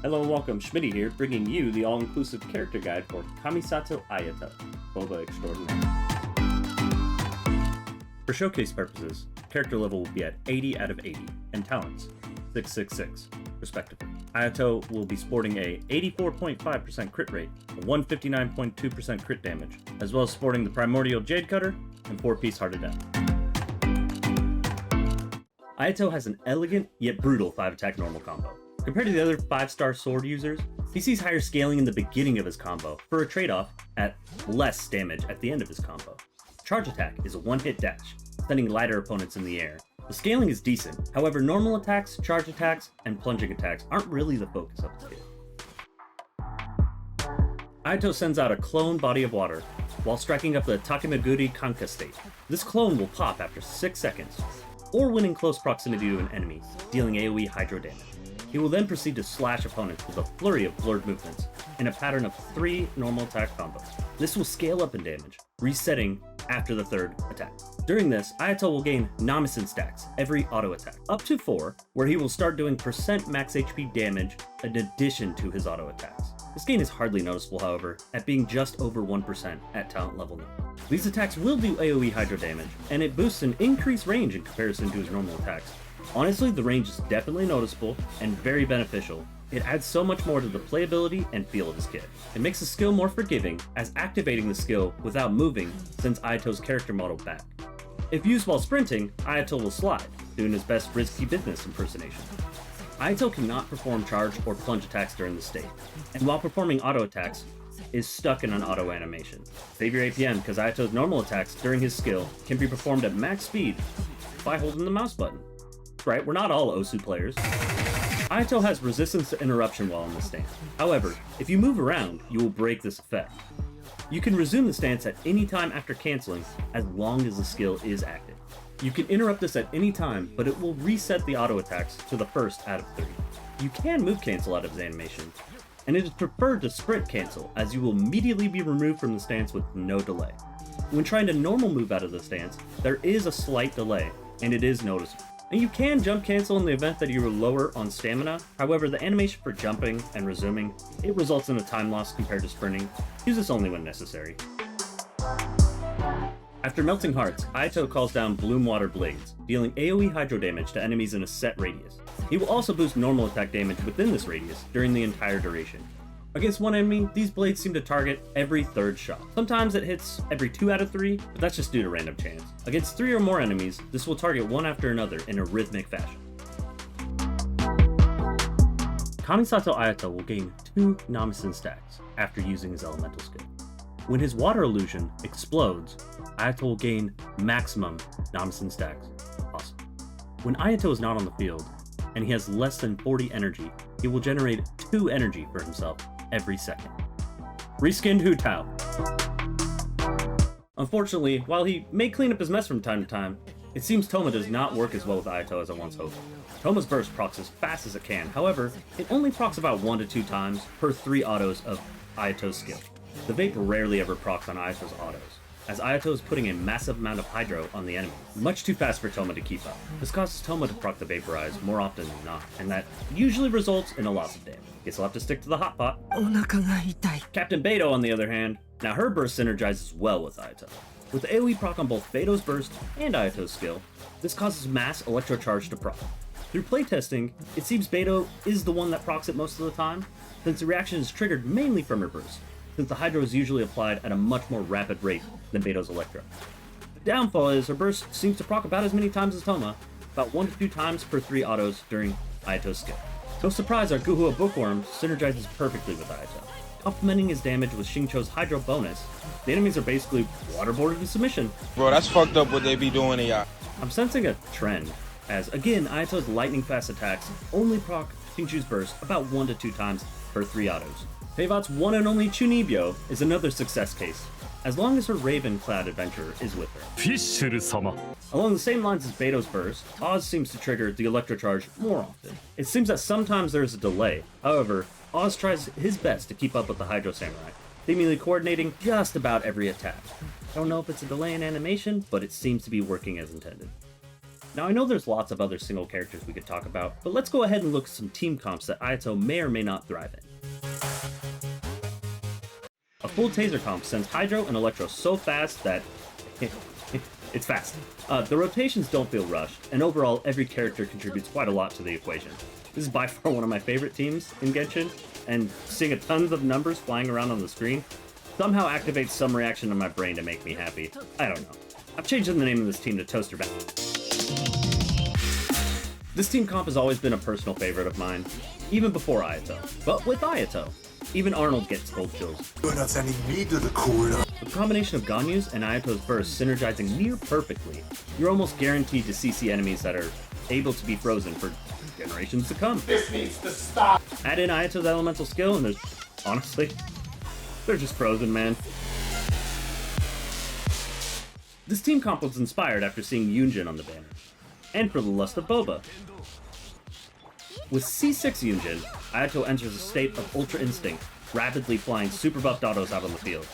Hello and welcome, Schmitty here, bringing you the all-inclusive character guide for Kamisato Ayato, Boba extraordinaire. For showcase purposes, character level will be at 80 out of 80, and talents, 666, respectively. Ayato will be sporting a 84.5% crit rate, a 159.2% crit damage, as well as sporting the Primordial Jade Cutter and 4-piece Heart of Death. Ayato has an elegant yet brutal 5-attack normal combo. Compared to the other 5-star sword users, he sees higher scaling in the beginning of his combo for a trade-off at less damage at the end of his combo. Charge attack is a one-hit dash, sending lighter opponents in the air. The scaling is decent, however normal attacks, charge attacks, and plunging attacks aren't really the focus of the skill. Ayato sends out a clone body of water while striking up the Takemaguri Kanka state. This clone will pop after 6 seconds, or when in close proximity to an enemy, dealing AoE hydro damage. He will then proceed to slash opponents with a flurry of blurred movements in a pattern of 3 normal attack combos. This will scale up in damage, resetting after the 3rd attack. During this, Ayato will gain Namisen stacks every auto attack, up to 4, where he will start doing % max HP damage in addition to his auto attacks. This gain is hardly noticeable, however, at being just over 1% at talent level 9. These attacks will do AoE hydro damage, and it boosts an increased range in comparison to his normal attacks. Honestly, the range is definitely noticeable and very beneficial. It adds so much more to the playability and feel of his kit. It makes the skill more forgiving, as activating the skill without moving sends Ayato's character model back. If used while sprinting, Ayato will slide, doing his best risky business impersonation. Ayato cannot perform charge or plunge attacks during this state, and while performing auto attacks, is stuck in an auto animation. Save your APM, because Ayato's normal attacks during his skill can be performed at max speed by holding the mouse button. Right, we're not all Osu players. Ayato has resistance to interruption while in the stance. However, if you move around, you will break this effect. You can resume the stance at any time after canceling, as long as the skill is active. You can interrupt this at any time, but it will reset the auto attacks to the first out of 3. You can move cancel out of his animation, and it is preferred to sprint cancel, as you will immediately be removed from the stance with no delay. When trying to normal move out of the stance, there is a slight delay, and it is noticeable. And you can jump cancel in the event that you are lower on stamina. However, the animation for jumping and resuming, it results in a time loss compared to sprinting. Use this only when necessary. After melting hearts, Ayato calls down Bloom Water Blades, dealing AoE hydro damage to enemies in a set radius. He will also boost normal attack damage within this radius during the entire duration. Against one enemy, these blades seem to target every 3rd shot. Sometimes it hits every 2 out of 3, but that's just due to random chance. Against 3 or more enemies, this will target one after another in a rhythmic fashion. Kamisato Ayato will gain 2 Namisen stacks after using his elemental skill. When his water illusion explodes, Ayato will gain maximum Namisen stacks. Awesome. When Ayato is not on the field, and he has less than 40 energy, he will generate 2 energy for himself every second. Reskinned Hu Tao. Unfortunately, while he may clean up his mess from time to time, it seems Toma does not work as well with Ayato as I once hoped. Toma's burst procs as fast as it can, however, it only procs about 1 to 2 times per 3 autos of Ayato's skill. The Vape rarely ever procs on Ayato's autos, as Ayato is putting a massive amount of hydro on the enemy, much too fast for Toma to keep up. This causes Toma to proc the Vaporize more often than not, and that usually results in a loss of damage. Guess I'll have to stick to the hot pot. Captain Beto, on the other hand, now her burst synergizes well with Ayato. With AoE proc on both Beto's burst and Ayato's skill, this causes mass electrocharge to proc. Through playtesting, it seems Beto is the one that procs it most of the time, since the reaction is triggered mainly from her burst, since the hydro is usually applied at a much more rapid rate than Beto's electro. The downfall is her burst seems to proc about as many times as Toma, about 1 to 2 times per 3 autos during Ayato's skill. No surprise, our Guhua Bookworm synergizes perfectly with Ayato. Complementing his damage with Xingqiu's hydro bonus, the enemies are basically waterboarded to submission. Bro, that's fucked up what they be doing to y'all. I'm sensing a trend, as again, Ayato's lightning fast attacks only proc Xingqiu's burst about 1 to 2 times per 3 autos. Peivat's one and only Chunibyo is another success case, as long as her Raven-clad adventurer is with her. Along the same lines as Beto's burst, Oz seems to trigger the electrocharge more often. It seems that sometimes there is a delay, however, Oz tries his best to keep up with the Hydro Samurai, seemingly coordinating just about every attack. I don't know if it's a delay in animation, but it seems to be working as intended. Now I know there's lots of other single characters we could talk about, but let's go ahead and look at some team comps that Ayato may or may not thrive in. A full taser comp sends Hydro and Electro so fast that it's fast. The rotations don't feel rushed, and overall every character contributes quite a lot to the equation. This is by far one of my favorite teams in Genshin, and seeing a tons of numbers flying around on the screen somehow activates some reaction in my brain to make me happy. I don't know. I've changed the name of this team to Toaster Bat. This team comp has always been a personal favorite of mine, even before Ayato. But with Ayato, even Arnold gets cold chills. You're not sending me to the corner. The combination of Ganyu's and Ayato's bursts synergizing near perfectly, you're almost guaranteed to CC enemies that are able to be frozen for generations to come. This needs to stop. Add in Ayato's elemental skill and there's, honestly, they're just frozen, man. This team comp was inspired after seeing Yunjin on the banner, and for the lust of Boba. With C6 Yunjin, Ayato enters a state of Ultra Instinct, rapidly flying super buffed autos out on the field.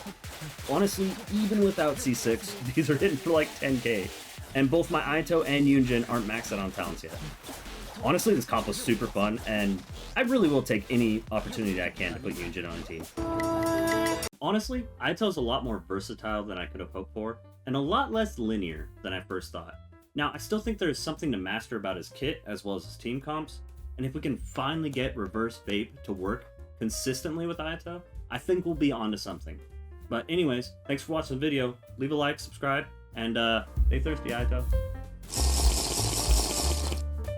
Honestly, even without C6, these are hitting for like 10k, and both my Ayato and Yunjin aren't maxed out on talents yet. Honestly, this comp was super fun, and I really will take any opportunity I can to put Yunjin on a team. Honestly, Ayato is a lot more versatile than I could have hoped for, and a lot less linear than I first thought. Now, I still think there is something to master about his kit as well as his team comps, and if we can finally get reverse vape to work consistently with Ayato, I think we'll be onto something. But anyways, thanks for watching the video. Leave a like, subscribe, and stay thirsty, Ayato.